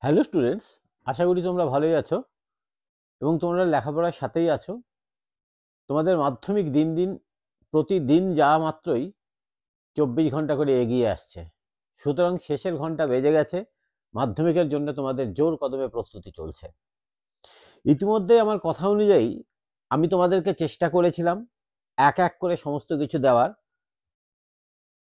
Hello students, আশা করি তোমরা ভালোই আছো এবং তোমরা লেখাপড়ার সাথেই আছো। তোমাদের মাধ্যমিক দিন দিন প্রতিদিন যা মাত্রই 24 ঘন্টা করে এগিয়ে আসছে, সুতরাং শেষের ঘন্টা বেজে গেছে। মাধ্যমিকের জন্য তোমাদের জোর কদমে প্রস্তুতি চলছে। ইতিমধ্যে আমার কথা অনুযায়ী আমি তোমাদেরকে চেষ্টা করেছিলাম এক এক করে সমস্ত কিছু দেওয়ার।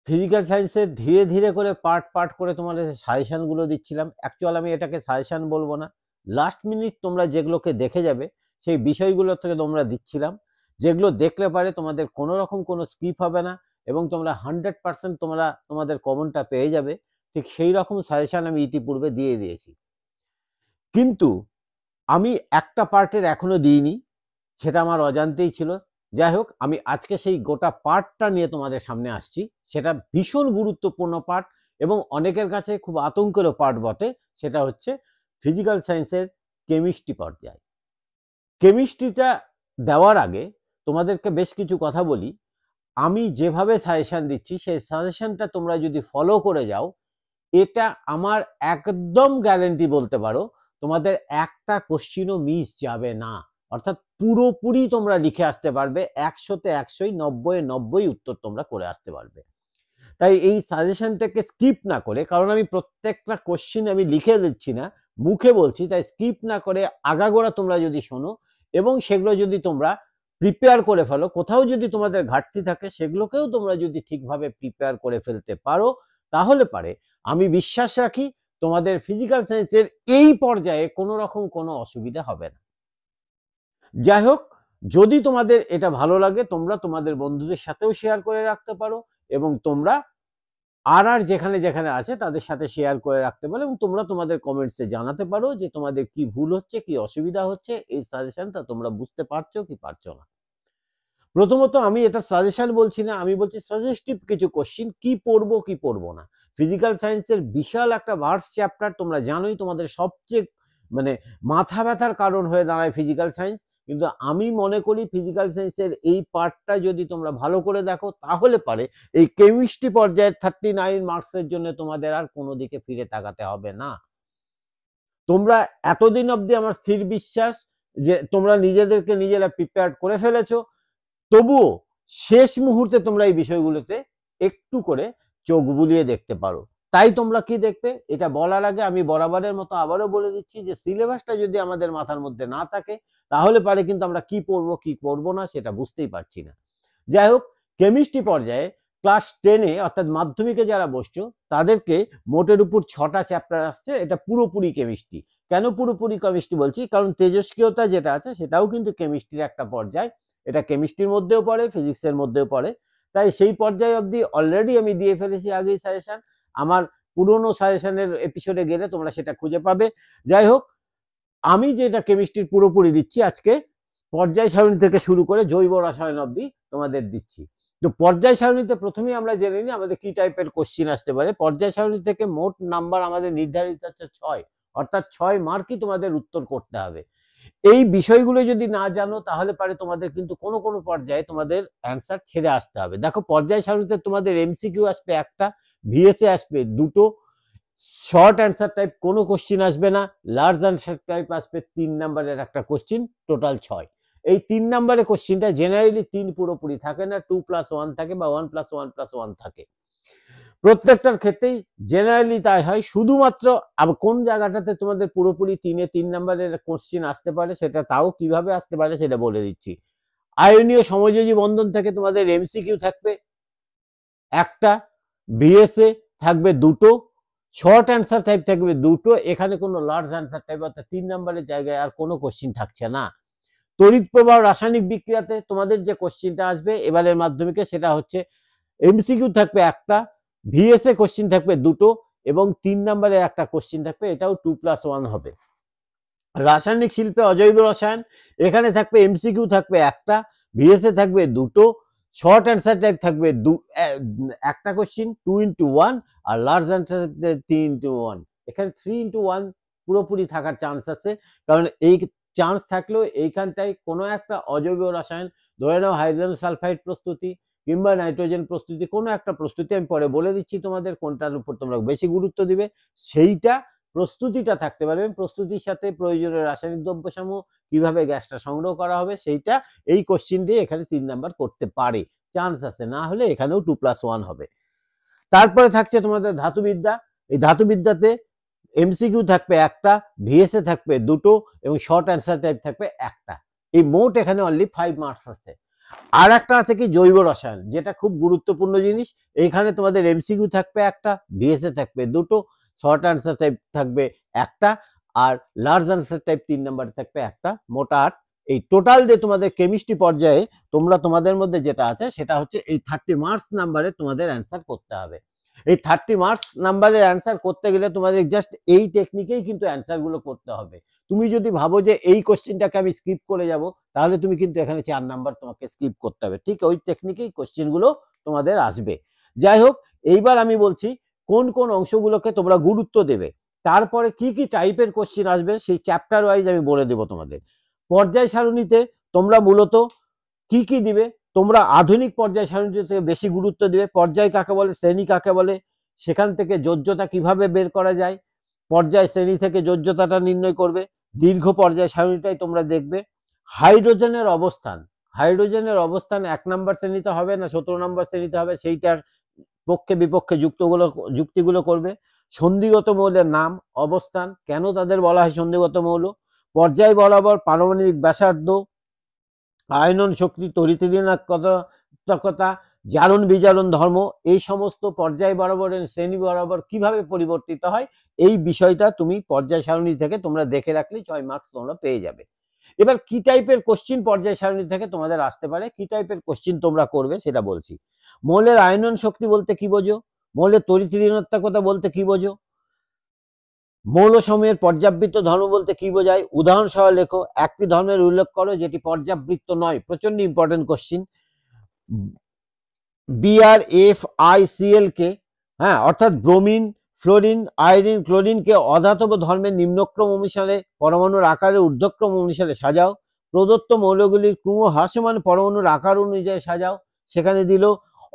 ফিজিক্যাল সায়েন্সের ধীরে ধীরে করে পার্ট পার্ট করে তোমাদের সাজেশনগুলো দিচ্ছিলাম। অ্যাকচুয়াল আমি এটাকে সাজেশন বলবো না, লাস্ট মিনিট তোমরা যেগুলোকে দেখে যাবে সেই বিষয়গুলো থেকে তোমরা দিচ্ছিলাম, যেগুলো দেখলে পারে তোমাদের কোনো রকম কোনো স্কিপ হবে না এবং তোমরা 100% তোমরা তোমাদের কমনটা পেয়ে যাবে। ঠিক সেই রকম সাজেশন আমি ইতিপূর্বে দিয়ে দিয়েছি, কিন্তু আমি একটা পার্টের এখনো দিইনি, সেটা আমার অজান্তেই ছিল। যাই হোক, আমি আজকে সেই গোটা পার্টটা নিয়ে তোমাদের সামনে আসছি। সেটা ভীষণ গুরুত্বপূর্ণ পার্ট এবং অনেকের কাছে খুব আতঙ্কেরও পার্ট বটে। সেটা হচ্ছে ফিজিক্যাল সায়েন্সের কেমিস্ট্রি পর্যায়। কেমিস্ট্রিটা দেওয়ার আগে তোমাদেরকে বেশ কিছু কথা বলি। আমি যেভাবে সাজেশন দিচ্ছি সেই সাজেশনটা তোমরা যদি ফলো করে যাও, এটা আমার একদম গ্যারান্টি বলতে পারো, তোমাদের একটা কোশ্চিনও মিস যাবে না। অর্থাৎ পুরোপুরি তোমরা লিখে আসতে পারবে, 100-তে 100, 90-এ 90 উত্তর তোমরা করে আসতে পারবে। তাই এই সাজেশনটাকে স্কিপ না করে, কারণ আমি প্রত্যেকটা কোশ্চিন আমি লিখে দিচ্ছি না, মুখে বলছি, তাই স্কিপ না করে আগাগোড়া তোমরা যদি শোনো এবং সেগুলো যদি তোমরা প্রিপেয়ার করে ফেলো, কোথাও যদি তোমাদের ঘাটতি থাকে সেগুলোকেও তোমরা যদি ঠিকভাবে প্রিপেয়ার করে ফেলতে পারো, তাহলে পারে আমি বিশ্বাস রাখি তোমাদের ফিজিক্যাল সায়েন্সের এই পর্যায়ে কোনো রকম কোনো অসুবিধা হবে না। যাই হোক, যদি তোমাদের এটা ভালো লাগে তোমরা তোমাদের বন্ধুদের সাথেও শেয়ার করে রাখতে পারো এবং তোমরা আর যেখানে যেখানে আছে তাদের সাথে শেয়ার করে রাখতে পারো এবং তোমরা তোমাদের কমেন্টসে জানাতে পারো যে তোমাদের কি ভুল হচ্ছে, কি অসুবিধা হচ্ছে, এই সাজেশনটা তোমরা বুঝতে পারছো কি পারছো না। প্রথমত আমি এটা সাজেশন বলছি না, আমি বলছি সাজেস্টিভ কিছু কোশ্চিন, কি পড়বো কি পড়বো না। ফিজিক্যাল সায়েন্সের বিশাল একটা ভার্স চ্যাপ্টার, তোমরা জানোই তোমাদের সবচেয়ে মানে মাথা ব্যথার কারণ হয়ে দাঁড়ায় ফিজিক্যাল সায়েন্স। কিন্তু আমি মনে করি ফিজিক্যাল সায়েন্সের এই পার্টটা যদি তোমরা ভালো করে দেখো, তাহলে পারে এই কেমিস্ট্রি পর্যায়ের 39 মার্কসের জন্য তোমাদের আর কোনো দিকে ফিরে তাকাতে হবে না। তোমরা এতদিন অবধি আমার স্থির বিশ্বাস যে তোমরা নিজেদেরকে নিজেরা প্রিপেয়ার করে ফেলেছো, তবুও শেষ মুহূর্তে তোমরা এই বিষয়গুলোতে একটু করে চোখ বুলিয়ে দেখতে পারো। তাই তোমরা কি দেখবে, এটা বলার আগে আমি বরাবরের মতো আবারও বলে দিচ্ছি যে সিলেবাসটা যদি আমাদের মাথার মধ্যে না থাকে, তাহলে পারে কিন্তু আমরা কি পড়বো কি পড়বো না সেটা বুঝতেই পারছি না। যাই হোক, কেমিস্ট্রি পর্যায়ে ক্লাস 10-এ অর্থাৎ মাধ্যমিকে যারা বসছো তাদেরকে মোটের উপর 6টা চ্যাপ্টার আসছে। এটা পুরোপুরি কেমিস্ট্রি। কেন পুরোপুরি কেমিস্ট্রি বলছি, কারণ তেজস্ক্রিয়তা যেটা আছে সেটাও কিন্তু কেমিস্ট্রির একটা পর্যায়। এটা কেমিস্ট্রির মধ্যেও পড়ে, ফিজিক্সের মধ্যেও পড়ে। তাই সেই পর্যায়ে অবধি অলরেডি আমি দিয়ে ফেলেছি আগেই সাজেশন। আমার পুরনো সাজেশনের এপিসোডে গেলে তোমরা সেটা খুঁজে পাবে। যাই হোক, আমি যেটা কেমিস্ট্রির পুরোপুরি দিচ্ছি আজকে, পর্যায় সারণী থেকে শুরু করে জৈব রসায়ন অবধি তোমাদের দিচ্ছি। তো পর্যায় সারণীতে প্রথমেই আমরা জেনে নিই আমাদের কি টাইপের কোশ্চিন আসতে পারে। পর্যায় সারণী থেকে মোট নাম্বার আমাদের নির্ধারিত হচ্ছে 6, অর্থাৎ 6 মার্কই তোমাদের উত্তর করতে হবে। এই বিষয়গুলো যদি না জানো তাহলে পারে তোমাদের কিন্তু কোনো কোনো পর্যায়ে তোমাদের অ্যান্সার ছেড়ে আসতে হবে। দেখো, পর্যায় সারণীতে তোমাদের এমসিকিউ আসবে একটা, ভিএসএ আসবে দুটো, শর্ট অ্যান্সার টাইপ কোনো কোশ্চিন আসবে না, লার্জ অ্যান্সার টাইপ আসবে 3 নাম্বারের একটা কোশ্চিন, টোটাল 6। এই 3 নাম্বারের কোশ্চিনটা জেনারেলি 3 পুরোপুরি থাকে না, 2+1 থাকে বা 1+1+1 থাকে। প্রত্যেকটার ক্ষেত্রেই জেনারেলি তাই হয়। শুধুমাত্র কোন জায়গাটাতে তোমাদের পুরোপুরি 3-এ 3 নাম্বারের কোশ্চিন আসতে পারে, সেটা তাও কিভাবে আসতে পারে সেটা বলে দিচ্ছি। আয়নীয় সমযোজী বন্ধন থেকে তোমাদের এমসিকিউ থাকবে একটা, ভিএসএ থাকবে দুটো, শর্ট অ্যান্সার টাইপ থাকবে দুটো। এখানে কোনো লার্জ অ্যান্সার টাইপ অর্থাৎ 3 নাম্বারের জায়গায় আর কোনো কোশ্চিন থাকছে না। তড়িৎ প্রবাহ রাসায়নিক বিক্রিয়াতে তোমাদের যে কোশ্চিনটা আসবে এবারের মাধ্যমিকে, সেটা হচ্ছে এমসিকিউ থাকবে একটা, ভিএসএ কোশ্চিন থাকবে দুটো এবং 3 নাম্বারের একটা কোশ্চিন থাকবে, এটাও 2+1 হবে। রাসায়নিক শিল্পে অজৈব রসায়ন, এখানে থাকবে এমসিকিউ থাকবে একটা, ভিএসএ থাকবে দুটো, শর্ট অ্যান্সার টাইপ থাকবে একটা কোশ্চিন 2x1 আর লার্জ অ্যান্সার 3x1। এখানে 3x1 পুরোপুরি থাকার চান্স আছে, কারণ এই চান্স থাকলেও এইখানটায় কোনো একটা অজৈব রসায়ন, ধরে নাও হাইড্রোজেন সালফাইড প্রস্তুতি কিংবা নাইট্রোজেন প্রস্তুতি, কোনো একটা প্রস্তুতি আমি পরে বলে দিচ্ছি তোমাদের কোনটার উপর তোমরা বেশি গুরুত্ব দিবে, সেইটা প্রস্তুতিটা থাকতে পারবে, প্রস্তুতির সাথে প্রয়োজনীয় রাসায়নিক দ্রব্যসমূহ কিভাবে গ্যাসটা সংগ্রহ করা হবে সেইটা এই কোশ্চিন দিয়ে এখানে 3 নাম্বার করতে পারে, চান্স আছে, না হলে এখানেও 2+1 হবে। তারপরে থাকছে তোমাদের ধাতুবিদ্যা। এই ধাতুবিদ্যাতে এমসিকিউ থাকবে একটা, ভিএসএ থাকবে দুটো এবং শর্ট অ্যান্সার টাইপ থাকবে একটা। এই মোট এখানে অনলি 5 মার্কস আছে। আর একটা আছে কি জৈব রসায়ন, যেটা খুব গুরুত্বপূর্ণ জিনিস। এখানে তোমাদের এমসিকিউ থাকবে একটা, ভিএসএ থাকবে দুটো, শর্ট অ্যান্সার টাইপ থাকবে একটা, আর লার্জ অ্যান্সার টাইপ 3 নাম্বার থাকবে একটা, মোট 8। এই টোটাল যে তোমাদের কেমিস্ট্রি পর্যায়ে তোমাদের মধ্যে যেটা আছে সেটা হচ্ছে এই 30 মার্কস নাম্বারে তোমাদের অ্যান্সার করতে হবে। এই 30 মার্কস নাম্বারের অ্যান্সার করতে গেলে তোমাদের জাস্ট এই টেকনিকেই কিন্তু অ্যান্সার গুলো করতে হবে। তুমি যদি ভাবো যে এই কোশ্চেনটাকে আমি স্কিপ করে যাব, তাহলে তুমি কিন্তু এখানে 4 নাম্বার তোমাকে স্কিপ করতে হবে। ঠিক ওই টেকনিকেই কোশ্চেন গুলো তোমাদের আসবে। যাই হোক, এইবার আমি বলছি কোন কোন অংশগুলোকে তোমরা গুরুত্ব দেবে, তারপরে কি কি টাইপের কোশ্চেন আসবে সেই চ্যাপ্টার ওয়াইজ আমি বলে দেবো তোমাদের। পর্যায় সারণীতে তোমরা মূলত কি কি দিবে, তোমরা আধুনিক পর্যায় সারণী থেকে বেশি গুরুত্ব দিবে। পর্যায় কাকে বলে, শ্রেণী কাকে বলে, সেখান থেকে যোজ্যতা কিভাবে বের করা যায়, পর্যায় শ্রেণী থেকে যোজ্যতাটা নির্ণয় করবে। দীর্ঘ পর্যায় সারণীটাই তোমরা দেখবে। হাইড্রোজেনের অবস্থান, হাইড্রোজেনের অবস্থান 1 নম্বর শ্রেণীতে হবে না 17 নম্বর শ্রেণীতে হবে, সেইটার পক্ষে বিপক্ষে যুক্তিগুলো করবে। সন্ধিগত মৌলের নাম, অবস্থান, কেন তাদের বলা হয় সন্ধিগত মৌল, পর্যায় বরাবর পারমাণবিক ব্যাসার্ধ, আয়নন শক্তি, তড়িৎ-ঋণাত্মকতা, জারণ বিজারণ ধর্ম, এই সমস্ত পর্যায় বরাবর শ্রেণী বরাবর কিভাবে পরিবর্তিত হয়, এই বিষয়টা তুমি পর্যায় সারণী থেকে তোমরা দেখে রাখলে 6 মার্কস তোমরা পেয়ে যাবে। এবার কি টাইপের কোশ্চিন পর্যায় সারণী থেকে তোমাদের আসতে পারে, কি টাইপের কোশ্চিন তোমরা করবে সেটা বলছি। মৌলের আয়নন শক্তি বলতে কি বোঝো, মৌলের তড়িৎ-ঋণাত্মকতা বলতে কি বোঝো, মৌল সমূহের পর্যাবৃত্ত ধর্ম বলতে কি বোঝায়, উদাহরণ সহ লেখো। একটি ধর্মের উল্লেখ করো যেটি পর্যাবৃত্ত নয়, প্রচন্ড ইম্পর্টেন্ট কোশ্চিন। BrFiCl কে, হ্যাঁ, অর্থাৎ ব্রোমিন, ফ্লোরিন, আয়োডিন, ক্লোরিনকে অধাতব ধর্মের নিম্নক্রম অনুসারে পরমাণুর আকারের ঊর্ধ্বক্রম অনুসারে সাজাও। প্রদত্ত মৌলগুলির ক্রম হ্রাসমান পরমাণুর আকার অনুযায়ী সাজাও। সেখানে দিল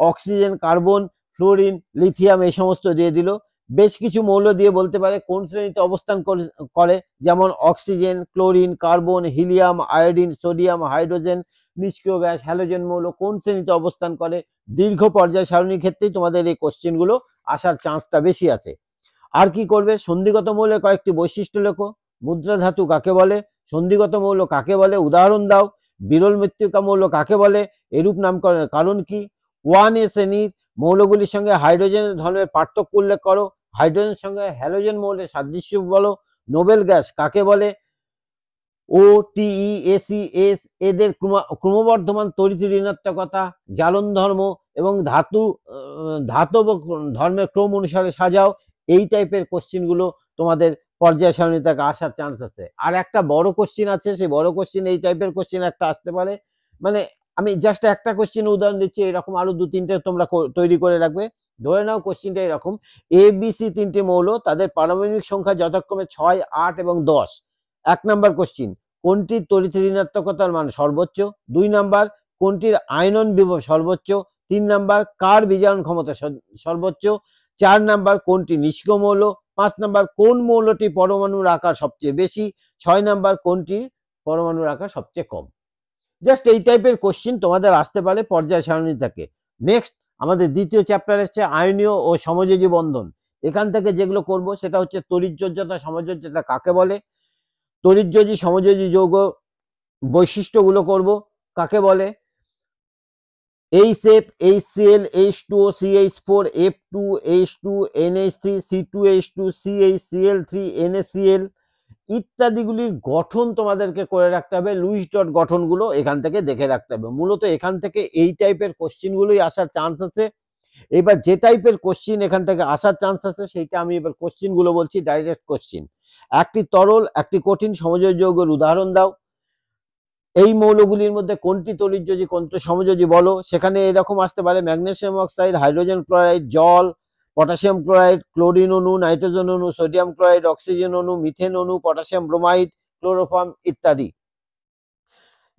অক্সিজেন, কার্বন, ফ্লোরিন, লিথিয়াম, এই সমস্ত দিয়ে দিল। বেশ কিছু মৌল দিয়ে বলতে পারে কোন শ্রেণীতে অবস্থান করে, যেমন oxygen, chlorine, carbon, helium, iodine, sodium, hydrogen, নিষ্ক্রিয় গ্যাস, হ্যালোজেন মৌল কোন শ্রেণীতে অবস্থান করে। দীর্ঘ পর্যায় সারণীর ক্ষেত্রেই তোমাদের এই কোশ্চেন গুলো আসার চান্সটা বেশি আছে। আর কি করবে, সন্ধিগত মৌলের কয়েকটি বৈশিষ্ট্য লেখো। মুদ্রা ধাতু কাকে বলে, সন্ধিগত মৌল কাকে বলে, উদাহরণ দাও। বিরল মৃত্তিকা মৌল কাকে বলে, এরূপ নামকরণের কারণ কি। 1A শ্রেণীর মৌলগুলির সঙ্গে হাইড্রোজেনের ধর্মের পার্থক্য উল্লেখ করো। হাইড্রোজেনের সঙ্গে হ্যালোজেন মৌলের সাদৃশ্য বলো। নোবেল গ্যাস কাকে বলে, OTEACS এদের ক্রমবর্ধমান তড়িৎ ঋণাত্মকতা, জ্বালন ধর্ম এবং ধাতব ধর্মের ক্রম অনুসারে সাজাও। এই টাইপের কোশ্চিন গুলো তোমাদের পর্যায় সারণী থেকে আসার চান্স আছে। আর একটা বড় কোশ্চিন আছে, সেই বড় কোশ্চিন এই টাইপের কোশ্চিন একটা আসতে পারে, মানে আমি জাস্ট একটা কোশ্চিন উদাহরণ দিচ্ছি, এরকম আরো 2-3টে তোমরা তৈরি করে রাখবে। ধরে নাও কোশ্চিনটা এরকম, ABC 3টে মৌল, তাদের পারমাণবিক সংখ্যা যথাক্রমে 6, 8 এবং 10। 1 নাম্বার কোশ্চিন, কোনটির তড়িৎ ঋণাত্মকতার মান সর্বোচ্চ। 2 নাম্বার, কোনটির আয়নন বিভব সর্বোচ্চ। 3 নাম্বার, কার বিজারণ ক্ষমতা সর্বোচ্চ। 4 নাম্বার, কোনটি নিষ্ক্রিয় মৌল। 5 নাম্বার, কোন মৌলটি পরমাণুর আকার সবচেয়ে বেশি। 6 নাম্বার, কোনটির পরমাণুর আকার সবচেয়ে কম। জাস্ট এই টাইপের কোশ্চিন তোমাদের আসতে পারে পর্যায় সারণী থেকে। নেক্সট আমাদের দ্বিতীয় চ্যাপ্টার হচ্ছে আয়নীয় ও সমযোজী বন্ধন। এখান থেকে যেগুলো করব সেটা হচ্ছে তড়িৎযোজ্যতা, সমযোজ্যতা কাকে বলে, তড়িৎযোজী সমযোজী যৌগ বৈশিষ্ট্যগুলো করব, কাকে বলে, HF, HCl, H2O, CH4, F2, H2, NH3, C2H2, CHCl3, NaCl ইত্যাদিগুলির গঠন তোমাদেরকে করে রাখতে হবে। লুইস ডট গঠনগুলো এখান থেকে দেখে রাখতে হবে। মূলত এখান থেকে এই টাইপের কোশ্চিনগুলোই আসার চান্স আছে। এবার যে টাইপের কোশ্চিন এখান থেকে আসার চান্স আছে সেইটা আমি এবার কোশ্চিনগুলো বলছি, ডাইরেক্ট কোশ্চিন। একটি তরল, একটি কঠিন সমযোজী যৌগের উদাহরণ দাও। এই মৌলগুলির মধ্যে কোনটি তড়িৎযোজী, কোনটি সমযোজী বলো। সেখানে এরকম আসতে পারে ম্যাগনেসিয়াম অক্সাইড, হাইড্রোজেন ক্লোরাইড, জল, পটাশিয়াম ক্লোরাইড, ক্লোরিন অণু, নাইট্রোজেন অণু, সোডিয়াম ক্লোরাইড, অক্সিজেন অণু, মিথেন অণু, পটাশিয়াম ব্রোমাইড, ক্লোরোফর্ম ইত্যাদি।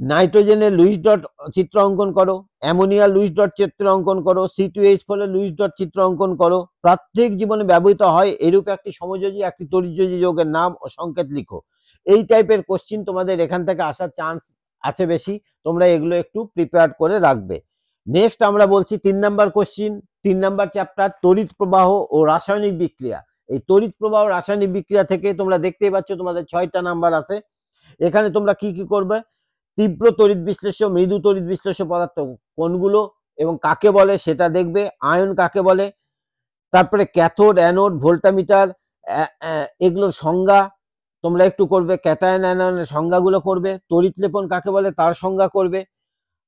নাইট্রোজেনের লুইস ডট চিত্র অঙ্কন করো, অ্যামোনিয়া লুইস ডট চিত্র অঙ্কন করো, C2H4 লুইস ডট চিত্র অঙ্কন করো। প্রত্যেক জীবনে ব্যবহৃত হয় এরূপ একটি সমযোজী একটি তড়িৎযোজী যৌগের নাম ও সংকেত লিখো। এই টাইপের কোশ্চিন তোমাদের এখান থেকে আসার চান্স আছে বেশি, তোমরা এগুলো একটু প্রিপেয়ার করে রাখবে। নেক্সট আমরা বলছি 3 নাম্বার কোশ্চিন, 3 নাম্বার চ্যাপ্টার তড়িৎ প্রবাহ ও রাসায়নিক বিক্রিয়া। এই তড়িৎ প্রবাহ রাসায়নিক বিক্রিয়া থেকে তোমরা দেখতেই পাচ্ছ তোমাদের 6টা নাম্বার আছে। এখানে তোমরা কি কি করবে, তীব্র তড়িৎ বিশ্লেষ্য, মৃদু তড়িৎ বিশ্লেষ্য পদার্থ কোনগুলো এবং কাকে বলে সেটা দেখবে, আয়ন কাকে বলে, তারপরে ক্যাথোড অ্যানোড ভোল্টামিটার এগুলোর সংজ্ঞা তোমরা একটু করবে, ক্যাটায়ন অ্যানায়নের সংজ্ঞাগুলো করবে, তড়িৎ লেপন কাকে বলে তার সংজ্ঞা করবে,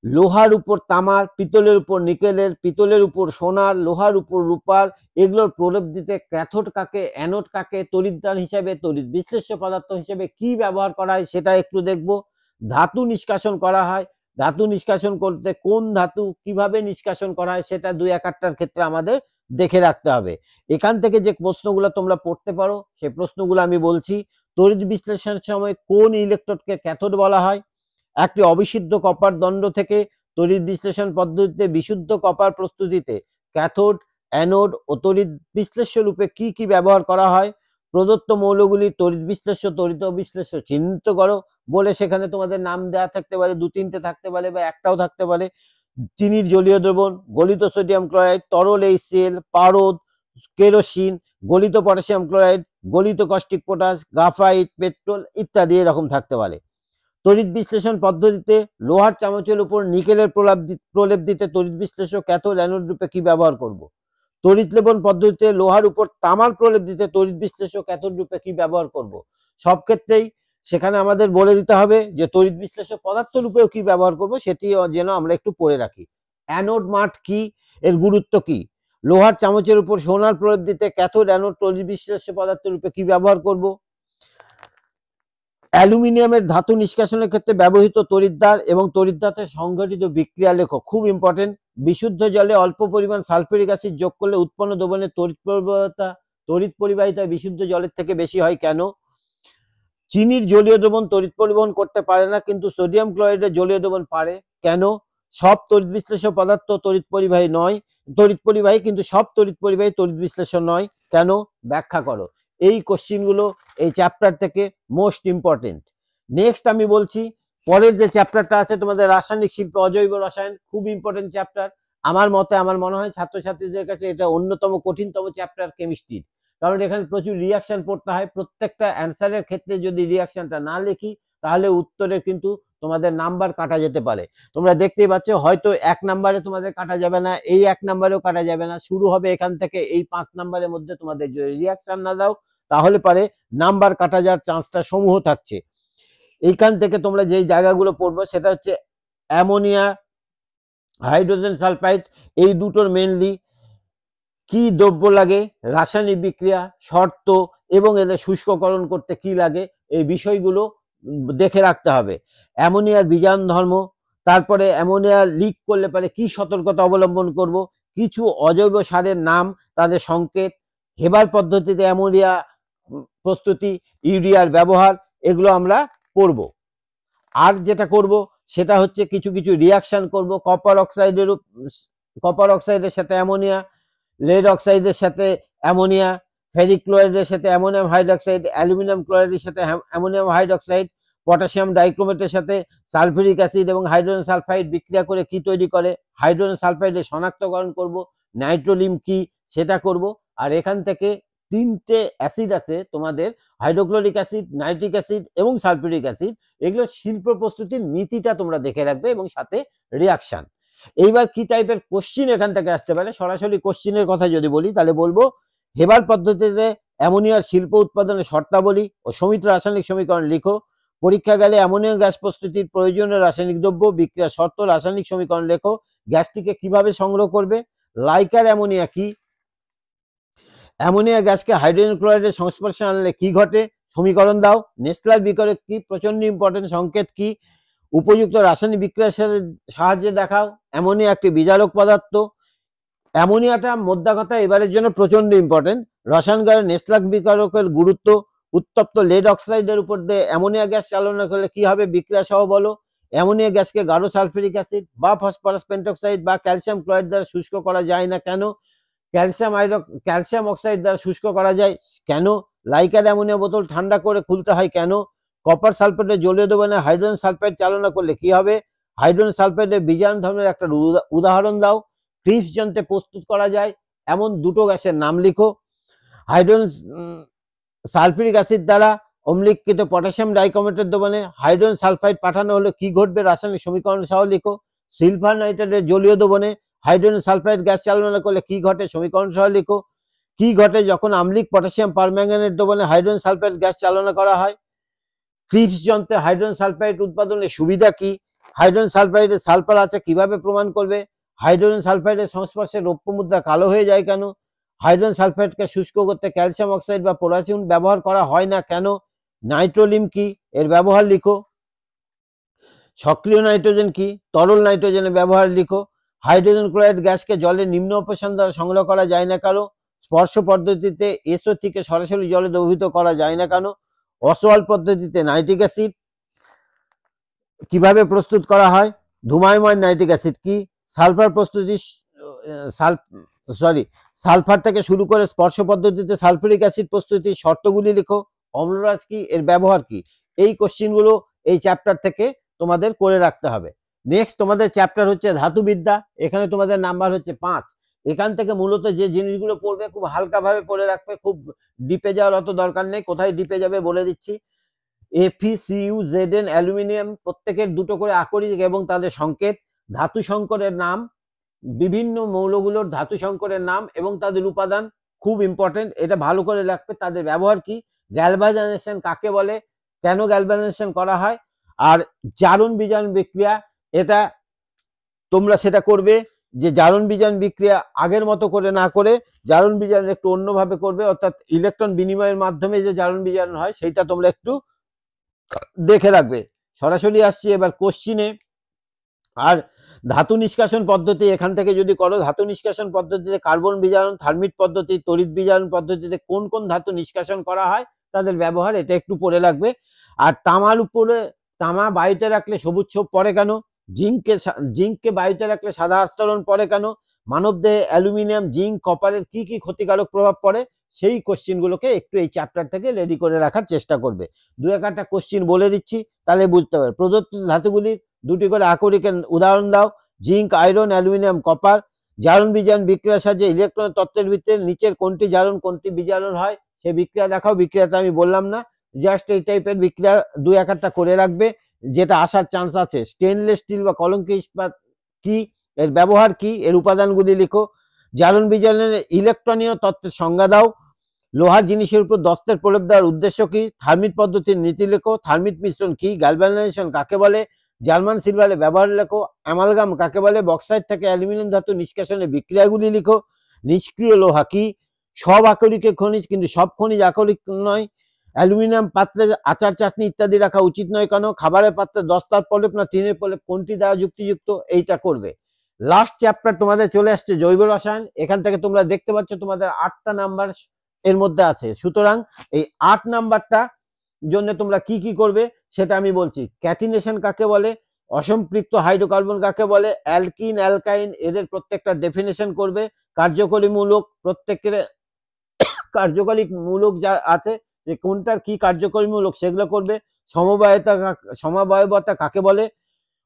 লোহার উপর তামার, পিতলের উপর নিকেলের, পিতলের উপর সোনার, লোহার উপর রূপার এগুলোর প্রলেপ দিতে ক্যাথোড কাকে অ্যানোড কাকে তড়িৎদান হিসেবে তড়িৎ বিশ্লেষ্য পদার্থ হিসেবে কি ব্যবহার করা হয় সেটা একটু দেখব। ধাতু নিষ্কাশন করা হয়, ধাতু নিষ্কাশন করতে কোন ধাতু কিভাবে নিষ্কাশন করা হয় সেটা 2-1টার ক্ষেত্রে আমাদের দেখে রাখতে হবে। এখান থেকে যে প্রশ্নগুলো তোমরা পড়তে পারো সেই প্রশ্নগুলো আমি বলছি। তড়িৎ বিশ্লেষণের সময় কোন ইলেকট্রোডকে ক্যাথোড বলা হয়? একটি অবিশুদ্ধ কপার দণ্ড থেকে তড়িৎ বিশ্লেষণ পদ্ধতিতে বিশুদ্ধ কপার প্রস্তুতিতে ক্যাথোড অ্যানোড ও তড়িৎ বিশ্লেষ্য রূপে কি কি ব্যবহার করা হয়? প্রদত্ত মৌলগুলি তড়িৎ বিশ্লেষ্য তড়িৎ বিশ্লেষ্য চিহ্নিত করো বলে সেখানে তোমাদের নাম দেওয়া থাকতে পারে, 2-3টে থাকতে পারে বা একটাও থাকতে পারে। চিনির জলীয় দ্রবণ, গলিত সোডিয়াম ক্লোরাইড, তরল HCl, পারদ, কেরোসিন, গলিত পটাশিয়াম ক্লোরাইড, গলিত কস্টিক পটাশ, গ্রাফাইট, পেট্রোল ইত্যাদি এরকম থাকতে পারে। তড়িৎ বিশ্লেষণ পদ্ধতিতে লোহার চামচের উপর নিকেলের প্রলেপ দিতে তড়িৎ বিশ্লেষ্য ক্যাথোড অ্যানোড রূপে কি ব্যবহার করব? তড়িৎ লেপন পদ্ধতিতে লোহার উপর তামার প্রলেপ দিতে তড়িৎ বিশ্লেষ্য ক্যাথোড রূপে কি ব্যবহার করব? সব ক্ষেত্রেই সেখানে আমাদের বলে দিতে হবে যে তড়িৎ বিশ্লেষ্য পদার্থ রূপেও কি ব্যবহার করব সেটি যেন আমরা একটু পড়ে রাখি। অ্যানোড মাঠ কি, এর গুরুত্ব কি? লোহার চামচের উপর সোনার প্রলেপ দিতে ক্যাথোড অ্যানোড তড়িৎ বিশ্লেষ্য পদার্থ রূপে কি ব্যবহার করব? অ্যালুমিনিয়ামের ধাতু নিষ্কাশনের ক্ষেত্রে ব্যবহৃত তড়িৎদ্বার এবং তড়িৎদ্বারের সংঘটিত বিক্রিয়া লেখো। খুব ইম্পর্টেন্ট। বিশুদ্ধ জলে অল্প পরিমাণ সালফিউরিক অ্যাসিড যোগ করলে উৎপন্ন দ্রবণের তড়িৎ পরিবাহিতা বিশুদ্ধ জলের থেকে বেশি হয় কেন? চিনির জলীয় দ্রবণ তড়িৎ পরিবহন করতে পারে না কিন্তু সোডিয়াম ক্লোরাইডের জলীয় দ্রবণ পারে কেন? সব তড়িৎ বিশ্লেষ্য পদার্থ তড়িৎ পরিবাহী নয়, তড়িৎ পরিবাহী কিন্তু সব তড়িৎ পরিবাহী তড়িৎ বিশ্লেষণ নয় কেন? ব্যাখ্যা করো। এই কোশ্চিনগুলো এই চ্যাপ্টার থেকে মোস্ট ইম্পর্টেন্ট। নেক্সট আমি বলছি পরের যে চ্যাপ্টারটা আছে তোমাদের রাসায়নিক শিল্প অজৈব রসায়ন, খুব ইম্পর্টেন্ট চ্যাপ্টার। আমার মনে হয় ছাত্রছাত্রীদের কাছে এটা অন্যতম কঠিনতম চ্যাপ্টার কেমিস্ট্রির, কারণ এখানে প্রচুর রিয়াকশন পড়তে হয়। প্রত্যেকটা অ্যান্সারের ক্ষেত্রে যদি রিয়াকশনটা না লিখি তাহলে উত্তরের কিন্তু তোমাদের নাম্বার কাটা যেতে পারে। তোমরা দেখতেই পাচ্ছ হয়তো 1 নাম্বারে তোমাদের কাটা যাবে না, এই 1 নাম্বারেও কাটা যাবে না, শুরু হবে এখান থেকে। এই 5 নাম্বারের মধ্যে তোমাদের যদি রিয়াকশন না দাও তাহলে পারে নাম্বার কাটা যাওয়ার চান্সটা সমূহ থাকছে। এইখান থেকে তোমরা যেই জায়গাগুলো পড়বো সেটা হচ্ছে অ্যামোনিয়া, হাইড্রোজেন সালফাইড, এই দুটোর মেনলি কি দ্রব্য লাগে, রাসায়নিক বিক্রিয়া শর্ত এবং এদের শুষ্ককরণ করতে কি লাগে এই বিষয়গুলো দেখে রাখতে হবে। অ্যামোনিয়ার বীজাণু ধর্ম, তারপরে অ্যামোনিয়া লিক করলে পারে কি সতর্কতা অবলম্বন করব, কিছু অজৈব সারের নাম, তাদের সংকেত, হেবার পদ্ধতিতে অ্যামোনিয়া প্রস্তুতি, ইউরিয়ার ব্যবহার, এগুলো আমরা পড়ব। আর যেটা করব সেটা হচ্ছে কিছু কিছু রিয়াকশন করব। কপার অক্সাইডের সাথে অ্যামোনিয়া, লেড অক্সাইডের সাথে অ্যামোনিয়া, ফেরিক ক্লোরাইডের সাথে অ্যামোনিয়াম হাইড্রক্সাইড, অ্যালুমিনিয়াম ক্লোরাইডের সাথে অ্যামোনিয়াম হাইড্রক্সাইড, পটাশিয়াম ডাইক্রোমেটের সাথে সালফিউরিক অ্যাসিড এবং হাইড্রোজেন সালফাইড বিক্রিয়া করে কি তৈরি করে, হাইড্রোজেন সালফাইডের শনাক্তকরণ করব, নাইট্রোলিম কি সেটা করব। আর এখান থেকে 3টে অ্যাসিড আছে তোমাদের, হাইড্রোক্লোরিক অ্যাসিড, নাইট্রিক অ্যাসিড এবং সালফিউরিক অ্যাসিড, এগুলো শিল্প প্রস্তুতির নীতিটা তোমরা দেখে রাখবে এবং সাথে রিয়াকশন। এইবার কি টাইপের কোশ্চিন এখান থেকে আসতে পারে, সরাসরি কোশ্চিনের কথা যদি বলি তাহলে বলবো হেবার পদ্ধতিতে অ্যামোনিয়ার শিল্প উৎপাদনের শর্তাবলী ও সমিত রাসায়নিক সমীকরণ লিখো। পরীক্ষা গেলে অ্যামোনিয়া গ্যাস প্রস্তুতির প্রয়োজনীয় রাসায়নিক দ্রব্য, বিক্রিয়া শর্ত, রাসায়নিক সমীকরণ লেখো। গ্যাসটিকে কিভাবে সংগ্রহ করবে, লাইকার অ্যামোনিয়া কি, অ্যামোনিয়া গ্যাসকে হাইড্রোজেন ক্লোরাইডের সংস্পর্শে আনলে কি ঘটে, সমীকরণ দাও। নেসলার বিকারক কি, প্রচন্ড ইম্পর্টেন্ট, সংকেত কি, উপযুক্ত রাসায়নিক বিক্রিয়ার সাহায্যে দেখাও। অ্যামোনিয়া একটি বিজারক পদার্থ, অ্যামোনিয়াটা মোদ্দা কথা এবারের জন্য প্রচন্ড ইম্পর্টেন্ট। রসায়নগারে নেসলার বিকারকের গুরুত্ব, উত্তপ্ত লেড অক্সাইডের উপর দিয়ে অ্যামোনিয়া গ্যাস চালনা করলে কি হবে বিক্রিয়া সহ বলো। অ্যামোনিয়া গ্যাসকে গাঢ় সালফিউরিক অ্যাসিড বা ফসফরাস পেন্টক্সাইড বা ক্যালসিয়াম ক্লোরাইড দ্বারা শুষ্ক করা যায় না কেন? ক্যালসিয়াম অক্সাইড দ্বারা শুষ্ক করা যায় কেন? লাইকার অ্যামোনিয়া বোতল ঠান্ডা করে খুলতে হয় কেন? কপার সালফেটের জলীয় দ্রবণে হাইড্রোজেন সালফাইড চালনা করলে কি হবে? হাইড্রোজেন সালফাইডের বীজাণু ধর্মের একটা উদাহরণ দাও। ক্রিপস যন্ত্রে প্রস্তুত করা যায় এমন দুটো গ্যাসের নাম লিখো। হাইড্রোজেন সালফিউরিক অ্যাসিড দ্বারা অম্লীকৃত পটাশিয়াম ডাইক্রোমেটের দ্রবণে হাইড্রোজেন সালফাইড পাঠানো হলে কি ঘটবে? রাসায়নিক সমীকরণ সহ লিখো। সিলভার নাইট্রেটের জলীয় দ্রবণে হাইড্রোজেন সালফাইড গ্যাস চালনা করলে কি ঘটে? সমীকরণ সহ লিখো। কি ঘটে যখন আম্লিক পটাশিয়াম পারম্যাঙ্গানেট দ্রবণে হাইড্রোজেন সালফাইড গ্যাস চালনা করা হয়? ক্রিপস যন্ত্রে হাইড্রোজেন সালফাইড উৎপাদনের সুবিধা কি? হাইড্রোজেন সালফাইডে সালফার আছে কিভাবে প্রমাণ করবে? হাইড্রোজেন সালফাইডের সংস্পর্শে রৌপ্য মুদ্রা কালো হয়ে যায় কেন? হাইড্রোজেন সালফাইডকে শুষ্ক করতে ক্যালসিয়াম অক্সাইড বা পোটাশিয়াম ব্যবহার করা হয় না কেন? নাইট্রোলিম কি, এর ব্যবহার লিখো। সক্রিয় নাইট্রোজেন কি, তরল নাইট্রোজেনের ব্যবহার লিখো। হাইড্রোজেন ক্লোরাইড গ্যাসকে জলের নিম্ন অপসারণ দ্বারা সংগ্রহ করা যায় না কেন? স্পর্শ পদ্ধতিতে এসও থেকে সরাসরি জলে দ্রবীভূত করা যায় না কেন? অসওয়াল পদ্ধতিতে নাইট্রিক অ্যাসিড কিভাবে প্রস্তুত করা হয়? ধূমায়মান নাইট্রিক অ্যাসিড কি? সালফার প্রস্তুতি সালফার থেকে শুরু করে স্পর্শ পদ্ধতিতে সালফিউরিক অ্যাসিড প্রস্তুতির শর্তগুলি লিখো। অম্লরাজ কি, এর ব্যবহার কি? এই কোশ্চিনগুলো এই চ্যাপ্টার থেকে তোমাদের করে রাখতে হবে। নেক্সট তোমাদের চ্যাপ্টার হচ্ছে ধাতুবিদ্যা। এখানে তোমাদের নাম্বার হচ্ছে 5। এখান থেকে মূলত যে জিনিসগুলো পড়বে খুব হালকাভাবে পড়ে রাখবে, খুব ডিপে যাওয়ার অত দরকার নেই। কোথায় ডিপে যাবে বলে দিচ্ছি। Fe, Cu, Zn অ্যালুমিনিয়াম প্রত্যেকের দুটো করে আকরিক এবং তাদের সংকেত, ধাতু সংকরের নাম, বিভিন্ন মৌলগুলোর ধাতু সংকরের নাম এবং তাদের উপাদান খুব ইম্পর্টেন্ট, এটা ভালো করে রাখবে। তাদের ব্যবহার কি, গ্যালভানাইজেশন কাকে বলে, কেন গ্যালভানাইজেশন করা হয়, আর জারণ বিজারণ বিক্রিয়া, এটা তোমরা সেটা করবে যে জারণ বিজারণ বিক্রিয়া আগের মতো করে না করে জারণ বিজারণ একটু অন্যভাবে করবে, অর্থাৎ ইলেকট্রন বিনিময়ের মাধ্যমে যে জারণ বিজারণ হয় সেইটা তোমরা একটু দেখে রাখবে। সরাসরি আসছি এবার কোশ্চিনে। আর ধাতু নিষ্কাশন পদ্ধতি এখান থেকে যদি করো, ধাতু নিষ্কাশন পদ্ধতিতে কার্বন বিজারণ, থার্মিট পদ্ধতি, তড়িৎ বিজারণ পদ্ধতিতে কোন কোন ধাতু নিষ্কাশন করা হয় তাদের ব্যবহার, এটা একটু পড়ে রাখবে। আর তামার উপরে, তামা বায়ুতে রাখলে সবুজ ছোপ পড়ে কেন? জিঙ্ককে বায়ুতে রাখলে সাদা আস্তরণ পড়ে কেন? মানবদেহে অ্যালুমিনিয়াম, জিঙ্ক, কপারের কি কি ক্ষতিকারক প্রভাব পড়ে? সেই কোশ্চিনগুলোকে একটু এই চ্যাপ্টার থেকে রেডি করে রাখার চেষ্টা করবে। দু একটা কোশ্চিন বলে দিচ্ছি, তাহলে বুঝতে পারবে। প্রদত্ত ধাতুগুলির দুটি করে আকরিকের উদাহরণ দাও। Zinc, iron, aluminium, copper. জারণ বিজারণ বিক্রিয়ার সাহায্যে ইলেকট্রন তত্ত্বের ভিত্তিতে নিচের কোনটি জারণ কোনটি বিজারণ হয় সেই বিক্রিয়া দেখাও। বিক্রিয়াটা আমি বললাম না, জাস্ট এই টাইপের বিক্রিয়া দু একটা করে রাখবে যেটা আসার চান্স আছে। স্টেনলেস স্টিল বা কলঙ্কি ইস্পাত কি, এর ব্যবহার কি, এর উপাদানগুলি লিখো। জারণ বিজারণের ইলেকট্রনীয় তত্ত্বের সংজ্ঞা দাও। লোহার জিনিসের উপর দস্তের প্রলেপ দেওয়ার উদ্দেশ্য কি? থার্মিট পদ্ধতির নীতি লেখো। থার্মিট মিশ্রণ কি? গ্যালভানাইজেশন কাকে বলে? জার্মান সিলভারের ব্যবহার লেখো। অ্যামালগাম কাকে বলে? বক্সাইট থেকে অ্যালুমিনিয়াম ধাতু নিষ্কাশনের বিক্রিয়াগুলি লিখো। নিষ্ক্রিয় লোহা কি? সব আকরিকের খনিজ কিন্তু সব খনিজ আকরিক নয়। অ্যালুমিনিয়াম পাত্রে আচার, চাটনি ইত্যাদি রাখা উচিত নয় কেন? খাবারের পাত্রে দস্তার প্রলেপ না টিনের প্রলেপ, কোনটি দ্বারা যুক্তিযুক্ত? এইটা করবে। লাস্ট চ্যাপ্টার তোমাদের চলে আসছে জৈব রসায়ন। এখান থেকে তোমরা দেখতে পাচ্ছ তোমাদের 8টা নাম্বার এর মধ্যে আছে। সুতরাং এই 8 নাম্বারটা জন্য তোমরা কি কি করবে সেটা আমি বলছি। ক্যাটিনেশন কাকে বলে? অসম্পৃক্ত হাইড্রোকার্বন কাকে বলে? অ্যালকিন, অ্যালকাইন, এদের প্রত্যেকটা ডেফিনেশন করবে। কার্যকরী মূলক, প্রত্যেকের কার্যকরী মূলক যা আছে যে কোনটার কি কার্যকরী মূলক সেগুলো করবে। সমবায়বতা কাকে বলে?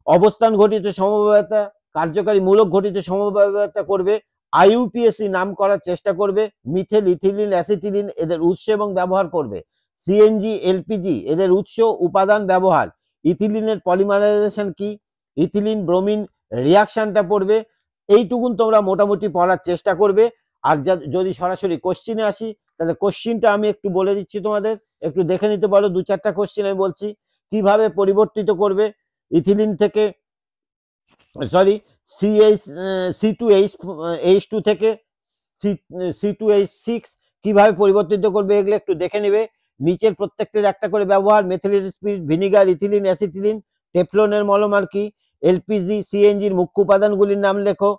অবস্থান ঘটিত সমবায়তা, কার্যকরী মূলক ঘটিত সমবায়বতা করবে। আইইউপিএসি নাম করার চেষ্টা করবে। মিথেল, ইথিলিন, অ্যাসিটিলিন এদের উৎস এবং ব্যবহার করবে। সিএনজি, এলপিজি এদের উৎস, উপাদান, ব্যবহার। ইথিলিনের পলিমারাইজেশন কি? ইথিলিন ব্রোমিন রিয়াকশনটা পড়বে। এইটুকুন তোমরা মোটামুটি পড়ার চেষ্টা করবে। আর যদি সরাসরি কোশ্চিনে আসি তাহলে কোশ্চিনটা আমি একটু বলে দিচ্ছি তোমাদের, একটু দেখে নিতে পারো। 2-4টা কোশ্চিন আমি বলছি কিভাবে পরিবর্তিত করবে। ইথিলিন থেকে C2H2 থেকে C2H6 কিভাবে পরিবর্তিত করবে এগুলো একটু দেখে নেবে। নিচের প্রত্যেকটির একটা করে ব্যবহার। Methylated spirit, vinegar, ethylene, acetylene, টেফলনের মলমার কি? এলপিজি, সিএনজির মুখ্য উপাদানগুলির নাম লেখো।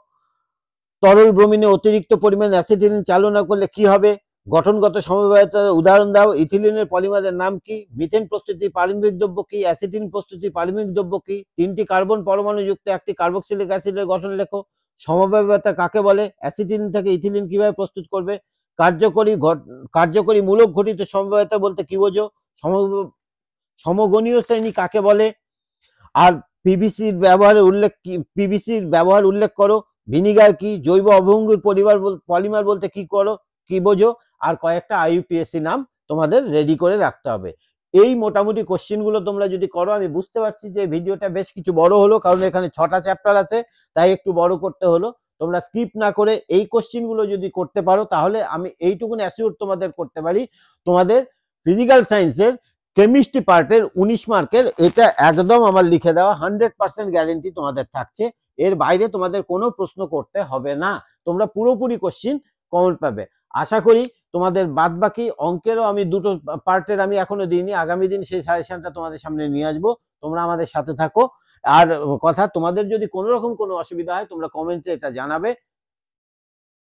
তরল ব্রোমিনে অতিরিক্ত পরিমাণ অ্যাসিটিলিন চালনা করলে কি হবে? গঠনগত সমবায়তার উদাহরণ দাও। ইথিলিনের পলিমারের নাম কি? মিথেন প্রস্তুতি পারমাণবিক দ্রব্য কি? অ্যাসিটিন প্রস্তুতি পারমাণবিক দ্রব্য কি? 3টি কার্বন পরমাণুযুক্ত একটি কার্বক্সিলিক অ্যাসিডের গঠন লেখো। সমবায়তা কাকে বলে? অ্যাসিটিন থেকে ইথিলিন কিভাবে প্রস্তুত করবে? কার্যকরী মূলক ঘটিত সমবায়তা বলতে কি বোঝো? সমগণীয় শ্রেণী কাকে বলে? আর পিভিসির ব্যবহার উল্লেখ করো। ভিনিগার কি? জৈব অভঙ্গুর পলিমার বলতে কি বোঝো? আর কয়েকটা আইইউপিএসসি নাম তোমাদের রেডি করে রাখতে হবে। এই মোটামুটি কোশ্চেনগুলো তোমরা যদি করো, আমি বুঝতে পারছি যে ভিডিওটা বেশ কিছু বড় হলো, কারণ এখানে 6টা চ্যাপ্টার আছে, তাই একটু বড় করতে হলো। তোমরা স্কিপ না করে এই কোশ্চেনগুলো যদি করতে পারো, তাহলে আমি এইটুকুনি অ্যাসিওর তোমাদের করতে পারি, তোমাদের ফিজিক্যাল সায়েন্সের কেমিস্ট্রি পার্টের 19 মার্কের এটা একদম আমার লিখে দেওয়া 100% গ্যারেন্টি তোমাদের থাকছে। এর বাইরে তোমাদের কোনো প্রশ্ন করতে হবে না, তোমরা পুরোপুরি কোশ্চিন কমন পাবে। আশা করি তোমাদের বাদ বাকি অঙ্কেরও আমি 2টো পার্টের আমি এখনো দিইনি, আগামী দিন সেই সাজেশনটা তোমাদের সামনে নিয়ে আসবো। তোমরা আমাদের সাথে থাকো। আর তোমাদের যদি কোনো রকম কোনো অসুবিধা হয়, তোমরা কমেন্টে এটা জানাবে।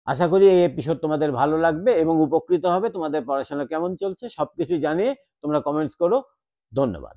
আশা করি এই এপিসোড তোমাদের ভালো লাগবে এবং উপকৃত হবে। তোমাদের পড়াশোনা কেমন চলছে সবকিছু জানিয়ে তোমরা কমেন্টস করো। ধন্যবাদ।